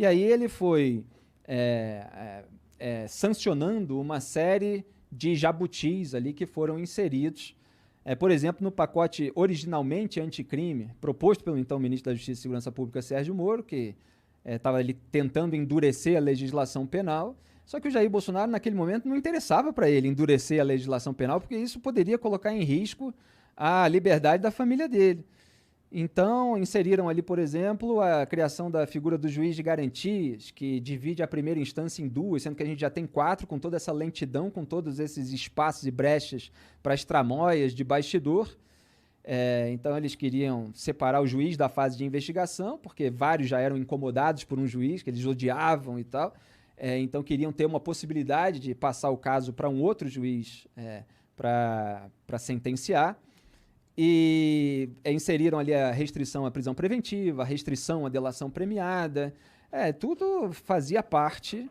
E aí ele foi sancionando uma série de jabutis ali que foram inseridos, por exemplo, no pacote originalmente anticrime, proposto pelo então ministro da Justiça e Segurança Pública, Sérgio Moro, que estava ali tentando endurecer a legislação penal. Só que o Jair Bolsonaro, naquele momento, não interessava para ele endurecer a legislação penal, porque isso poderia colocar em risco a liberdade da família dele. Então, inseriram ali, por exemplo, a criação da figura do juiz de garantias, que divide a primeira instância em duas, sendo que a gente já tem 4, com toda essa lentidão, com todos esses espaços e brechas para as tramóias de bastidor. Então, eles queriam separar o juiz da fase de investigação, porque vários já eram incomodados por um juiz, que eles odiavam e tal. Então, queriam ter uma possibilidade de passar o caso para um outro juiz para sentenciar. E inseriram ali a restrição à prisão preventiva, a restrição à delação premiada. Tudo fazia parte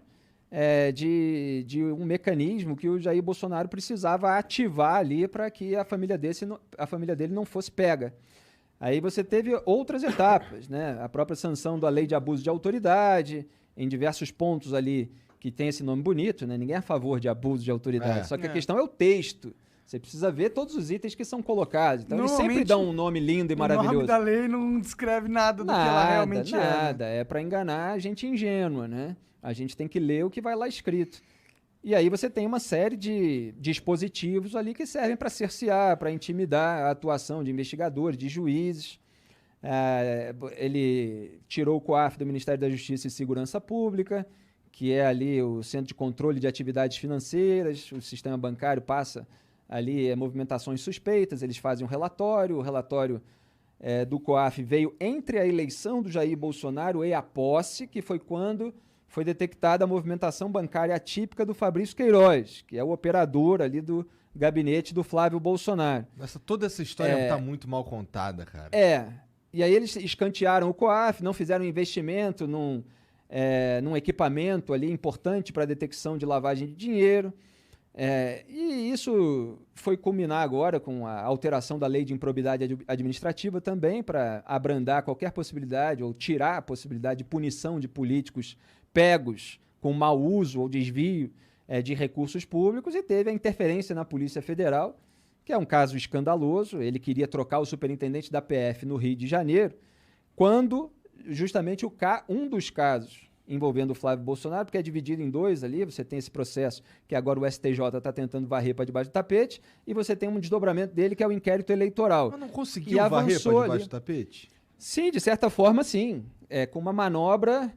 de um mecanismo que o Jair Bolsonaro precisava ativar ali para que a família dele não fosse pega. Aí você teve outras etapas, né? A própria sanção da lei de abuso de autoridade, em diversos pontos ali que tem esse nome bonito, né? Ninguém é a favor de abuso de autoridade, só que a questão é o texto. Você precisa ver todos os itens que são colocados. Então, eles sempre dão um nome lindo e maravilhoso. O nome da lei não descreve nada do que ela realmente é. Nada, é para enganar a gente ingênua, né? A gente tem que ler o que vai lá escrito. E aí você tem uma série de dispositivos ali que servem para cercear, para intimidar a atuação de investigadores, de juízes. Ele tirou o COAF do Ministério da Justiça e Segurança Pública, que é ali o Centro de Controle de Atividades Financeiras. O sistema bancário passa ali movimentações suspeitas, eles fazem um relatório, o relatório do COAF veio entre a eleição do Jair Bolsonaro e a posse, que foi quando foi detectada a movimentação bancária atípica do Fabrício Queiroz, que é o operador ali do gabinete do Flávio Bolsonaro. Toda essa história está muito mal contada, cara. E aí eles escantearam o COAF, não fizeram investimento num equipamento ali importante para a detecção de lavagem de dinheiro. E isso foi culminar agora com a alteração da lei de improbidade administrativa também, para abrandar qualquer possibilidade ou tirar a possibilidade de punição de políticos pegos com mau uso ou desvio de recursos públicos, e teve a interferência na Polícia Federal, que é um caso escandaloso. Ele queria trocar o superintendente da PF no Rio de Janeiro, quando justamente um dos casos envolvendo o Flávio Bolsonaro, porque é dividido em dois ali, você tem esse processo que agora o STJ está tentando varrer para debaixo do tapete, e você tem um desdobramento dele, que é o inquérito eleitoral. Mas não conseguiu varrer para debaixo do tapete? Sim, de certa forma, sim. Com uma manobra,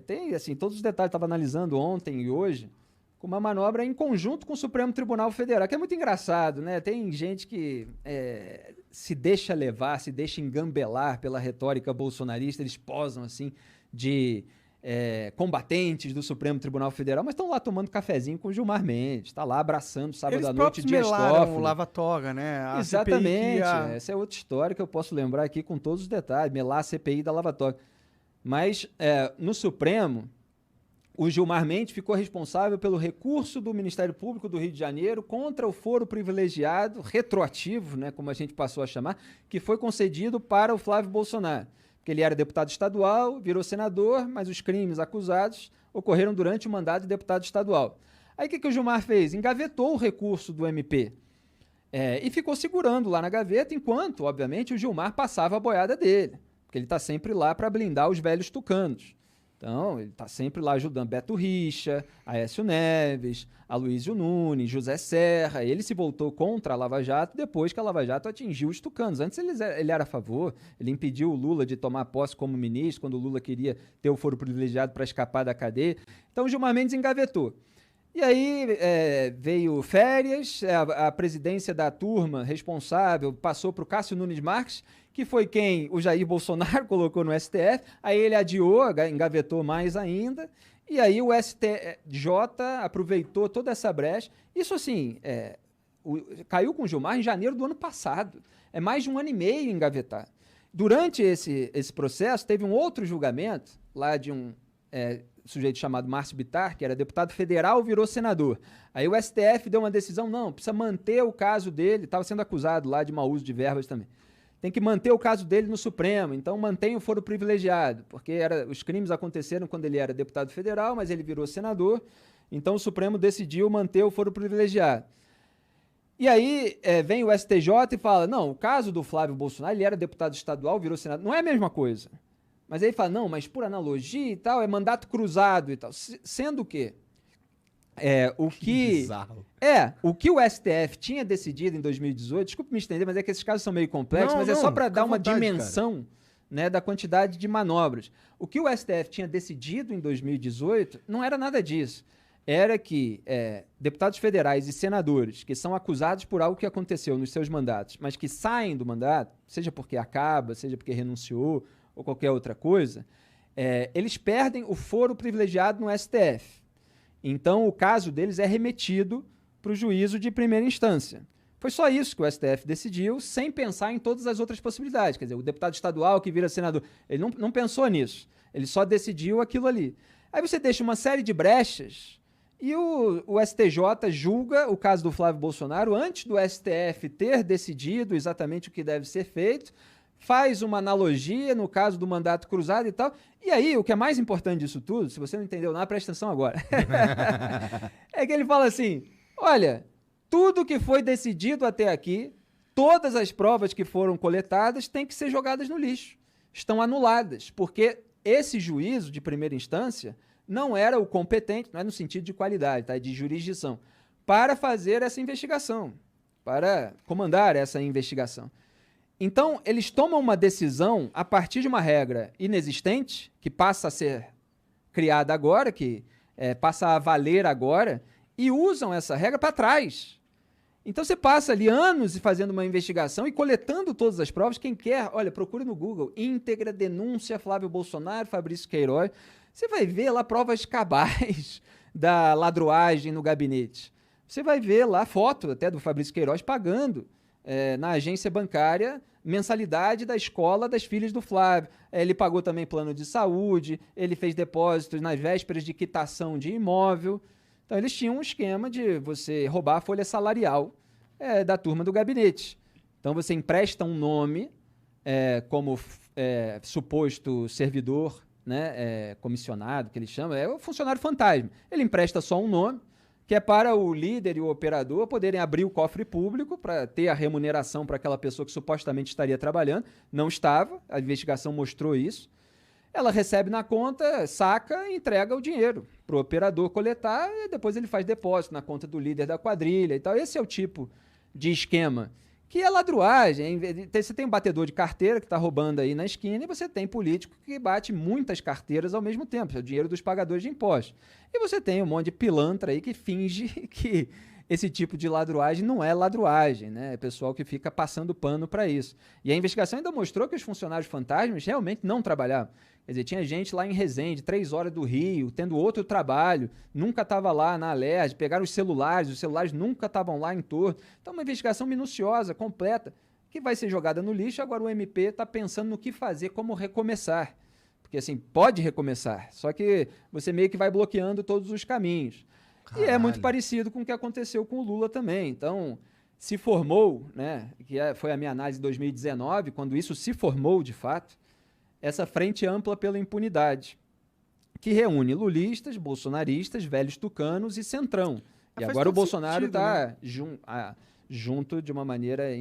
tem assim, todos os detalhes, estava analisando ontem e hoje, com uma manobra em conjunto com o Supremo Tribunal Federal, que é muito engraçado, né? Tem gente que se deixa levar, se deixa engambelar pela retórica bolsonarista, eles posam assim de combatentes do Supremo Tribunal Federal, mas estão lá tomando cafezinho com o Gilmar Mendes, está lá abraçando sábado à noite Dias Toffoli. O lava-toga, né? Exatamente, essa é outra história que eu posso lembrar aqui com todos os detalhes, melar a CPI da lava-toga. Mas no Supremo, o Gilmar Mendes ficou responsável pelo recurso do Ministério Público do Rio de Janeiro contra o foro privilegiado, retroativo, né, como a gente passou a chamar, que foi concedido para o Flávio Bolsonaro. Porque ele era deputado estadual, virou senador, mas os crimes acusados ocorreram durante o mandato de deputado estadual. Aí o que o Gilmar fez? Engavetou o recurso do MP e ficou segurando lá na gaveta, enquanto, obviamente, o Gilmar passava a boiada dele, porque ele está sempre lá para blindar os velhos tucanos. Então, ele está sempre lá ajudando Beto Richa, Aécio Neves, Aloysio Nunes, José Serra. Ele se voltou contra a Lava Jato depois que a Lava Jato atingiu os tucanos. Antes ele era a favor, ele impediu o Lula de tomar posse como ministro, quando o Lula queria ter o foro privilegiado para escapar da cadeia. Então, o Gilmar Mendes engavetou. E aí veio férias, a presidência da turma responsável passou para o Cássio Nunes Marques, que foi quem o Jair Bolsonaro colocou no STF, aí ele adiou, engavetou mais ainda, e aí o STJ aproveitou toda essa brecha. Isso assim, caiu com o Gilmar em janeiro do ano passado, é mais de 1 ano e meio engavetado. Durante esse processo, teve um outro julgamento, lá de um sujeito chamado Márcio Bittar, que era deputado federal, virou senador. Aí o STF deu uma decisão, não, precisa manter o caso dele, estava sendo acusado lá de mau uso de verbas também. tem que manter o caso dele no Supremo, então mantém o foro privilegiado, porque os crimes aconteceram quando ele era deputado federal, mas ele virou senador, então o Supremo decidiu manter o foro privilegiado. E aí vem o STJ e fala, não, o caso do Flávio Bolsonaro, ele era deputado estadual, virou senador, não é a mesma coisa. Mas aí fala, não, mas por analogia e tal, é mandato cruzado e tal. Sendo que o que o STF tinha decidido em 2018, desculpe me estender, mas é que esses casos são meio complexos, mas é só para dar uma dimensão, né, da quantidade de manobras. O que o STF tinha decidido em 2018 não era nada disso. Era que deputados federais e senadores que são acusados por algo que aconteceu nos seus mandatos, mas que saem do mandato, seja porque acaba, seja porque renunciou ou qualquer outra coisa, eles perdem o foro privilegiado no STF. Então, o caso deles é remetido para o juízo de primeira instância. Foi só isso que o STF decidiu, sem pensar em todas as outras possibilidades. Quer dizer, o deputado estadual que vira senador, ele não pensou nisso. Ele só decidiu aquilo ali. Aí você deixa uma série de brechas e o STJ julga o caso do Flávio Bolsonaro antes do STF ter decidido exatamente o que deve ser feito, faz uma analogia no caso do mandato cruzado e tal. E aí, o que é mais importante disso tudo, se você não entendeu nada, presta atenção agora. É que ele fala assim, olha, tudo que foi decidido até aqui, todas as provas que foram coletadas têm que ser jogadas no lixo. Estão anuladas, porque esse juízo de primeira instância não era o competente, não é no sentido de qualidade, tá? De jurisdição, para fazer essa investigação, para comandar essa investigação. Então, eles tomam uma decisão a partir de uma regra inexistente, que passa a ser criada agora, que passa a valer agora, e usam essa regra para trás. Então, você passa ali anos fazendo uma investigação e coletando todas as provas. Quem quer, olha, procure no Google, íntegra denúncia Flávio Bolsonaro, Fabrício Queiroz. Você vai ver lá provas cabais da ladruagem no gabinete. Você vai ver lá foto até do Fabrício Queiroz pagando na agência bancária mensalidade da escola das filhas do Flávio. Ele pagou também plano de saúde, ele fez depósitos nas vésperas de quitação de imóvel. Então, eles tinham um esquema de você roubar a folha salarial da turma do gabinete. Então, você empresta um nome como suposto servidor, né, comissionado, que eles chamam, é o funcionário fantasma. Ele empresta só um nome, que é para o líder e o operador poderem abrir o cofre público para ter a remuneração para aquela pessoa que supostamente estaria trabalhando. Não estava, a investigação mostrou isso. Ela recebe na conta, saca e entrega o dinheiro para o operador coletar e depois ele faz depósito na conta do líder da quadrilha e tal. Esse é o tipo de esquema que é ladruagem. Você tem um batedor de carteira que está roubando aí na esquina e você tem político que bate muitas carteiras ao mesmo tempo. É o dinheiro dos pagadores de impostos. E você tem um monte de pilantra aí que finge que esse tipo de ladruagem não é ladruagem, né? É pessoal que fica passando pano para isso. E a investigação ainda mostrou que os funcionários fantasmas realmente não trabalhavam. Quer dizer, tinha gente lá em Resende, 3 horas do Rio, tendo outro trabalho, nunca estava lá na Alerj, pegaram os celulares nunca estavam lá em torno. Então, uma investigação minuciosa, completa, que vai ser jogada no lixo. Agora o MP está pensando no que fazer, como recomeçar. Porque, assim, pode recomeçar, só que você meio que vai bloqueando todos os caminhos. Caralho. E é muito parecido com o que aconteceu com o Lula também. Então, se formou, né, que foi a minha análise em 2019, quando isso se formou de fato, essa frente ampla pela impunidade, que reúne lulistas, bolsonaristas, velhos tucanos e centrão. E agora o Bolsonaro está junto de uma maneira